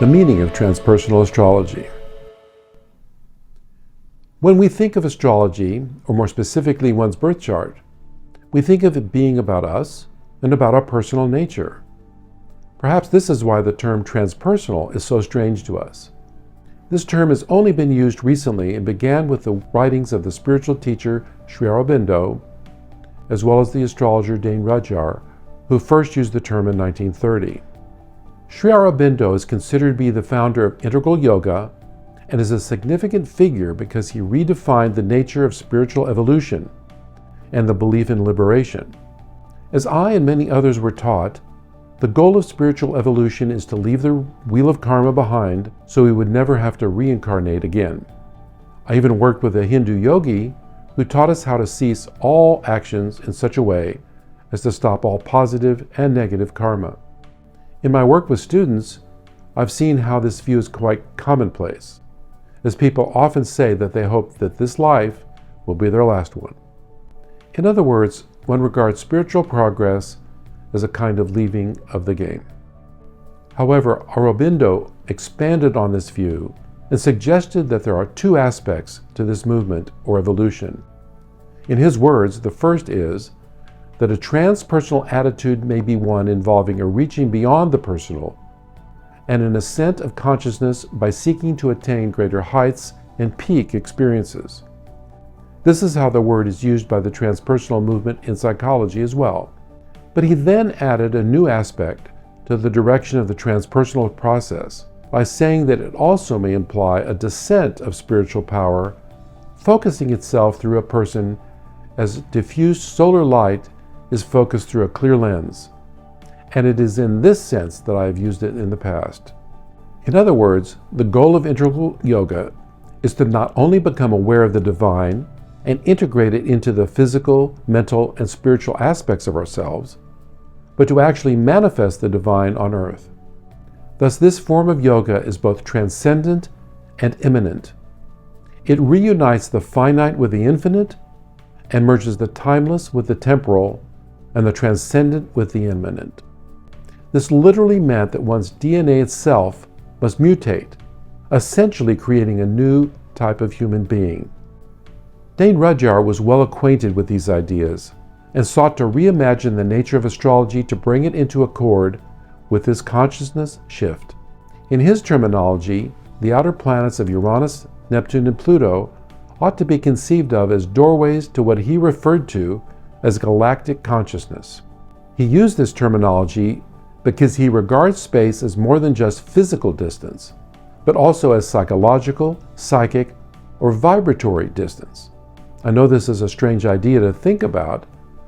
The meaning of transpersonal astrology. When we think of astrology, or more specifically one's birth chart, we think of it being about us and about our personal nature. Perhaps this is why the term transpersonal is so strange to us. This term has only been used recently and began with the writings of the spiritual teacher Sri Aurobindo, as well as the astrologer Dane Rudhyar, who first used the term in 1930. Sri Aurobindo is considered to be the founder of integral yoga and is a significant figure because he redefined the nature of spiritual evolution and the belief in liberation. As I and many others were taught, the goal of spiritual evolution is to leave the wheel of karma behind so we would never have to reincarnate again. I even worked with a Hindu yogi who taught us how to cease all actions in such a way as to stop all positive and negative karma. In my work with students, I've seen how this view is quite commonplace, as people often say that they hope that this life will be their last one. In other words, one regards spiritual progress as a kind of leaving of the game. However, Aurobindo expanded on this view and suggested that there are two aspects to this movement or evolution. In his words, the first is that a transpersonal attitude may be one involving a reaching beyond the personal and an ascent of consciousness by seeking to attain greater heights and peak experiences. This is how the word is used by the transpersonal movement in psychology as well. But he then added a new aspect to the direction of the transpersonal process by saying that it also may imply a descent of spiritual power, focusing itself through a person as diffused solar light is focused through a clear lens, and it is in this sense that I have used it in the past. In other words, the goal of integral yoga is to not only become aware of the divine and integrate it into the physical, mental, and spiritual aspects of ourselves, but to actually manifest the divine on earth. Thus, this form of yoga is both transcendent and immanent. It reunites the finite with the infinite and merges the timeless with the temporal and the transcendent with the immanent. This literally meant that one's DNA itself must mutate, essentially creating a new type of human being. Dane Rudhyar was well acquainted with these ideas and sought to reimagine the nature of astrology to bring it into accord with this consciousness shift. In his terminology, the outer planets of Uranus, Neptune, and Pluto ought to be conceived of as doorways to what he referred to as galactic consciousness. He used this terminology because he regards space as more than just physical distance, but also as psychological, psychic, or vibratory distance. I know this is a strange idea to think about,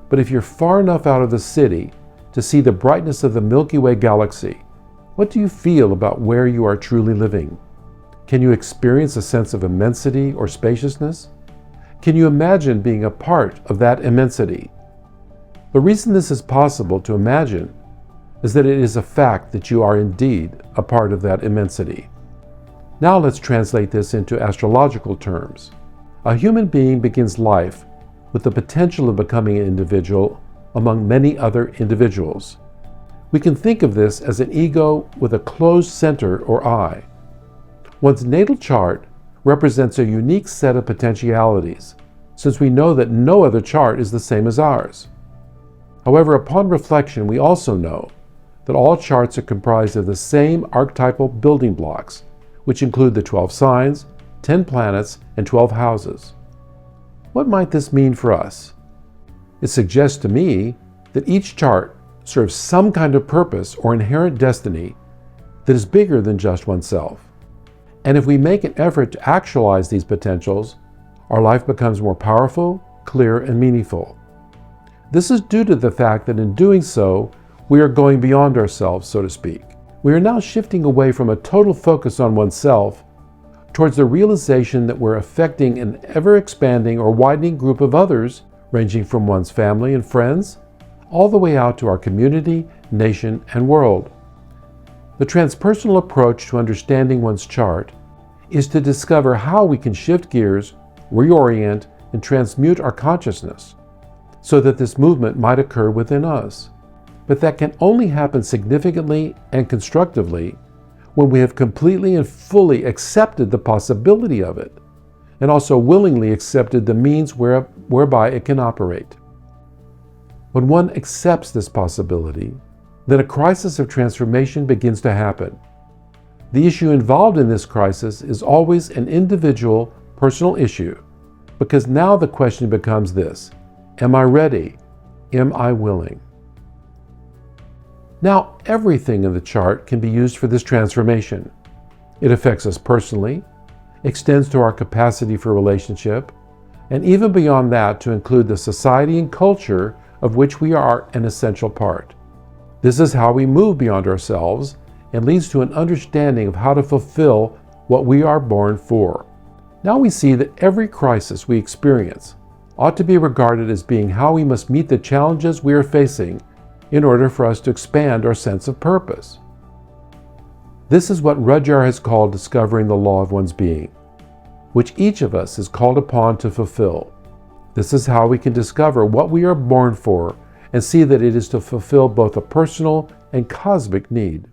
but if you're far enough out of the city to see the brightness of the Milky Way galaxy, what do you feel about where you are truly living? Can you experience a sense of immensity or spaciousness? Can you imagine being a part of that immensity? The reason this is possible to imagine is that it is a fact that you are indeed a part of that immensity. Now let's translate this into astrological terms. A human being begins life with the potential of becoming an individual among many other individuals. We can think of this as an ego with a closed center or eye. One's natal chart represents a unique set of potentialities, since we know that no other chart is the same as ours. However, upon reflection, we also know that all charts are comprised of the same archetypal building blocks, which include the 12 signs, 10 planets, and 12 houses. What might this mean for us? It suggests to me that each chart serves some kind of purpose or inherent destiny that is bigger than just oneself. And if we make an effort to actualize these potentials, our life becomes more powerful, clear, and meaningful. This is due to the fact that in doing so, we are going beyond ourselves, so to speak. We are now shifting away from a total focus on oneself towards the realization that we're affecting an ever-expanding or widening group of others, ranging from one's family and friends, all the way out to our community, nation, and world. The transpersonal approach to understanding one's chart is to discover how we can shift gears, reorient, and transmute our consciousness so that this movement might occur within us. But that can only happen significantly and constructively when we have completely and fully accepted the possibility of it, and also willingly accepted the means whereby it can operate. When one accepts this possibility, then a crisis of transformation begins to happen. The issue involved in this crisis is always an individual, personal issue, because now the question becomes this: am I ready? Am I willing? Now, everything in the chart can be used for this transformation. It affects us personally, extends to our capacity for relationship, and even beyond that to include the society and culture of which we are an essential part. This is how we move beyond ourselves and leads to an understanding of how to fulfill what we are born for. Now we see that every crisis we experience ought to be regarded as being how we must meet the challenges we are facing in order for us to expand our sense of purpose. This is what Rudhyar has called discovering the law of one's being, which each of us is called upon to fulfill. This is how we can discover what we are born for and see that it is to fulfill both a personal and cosmic need.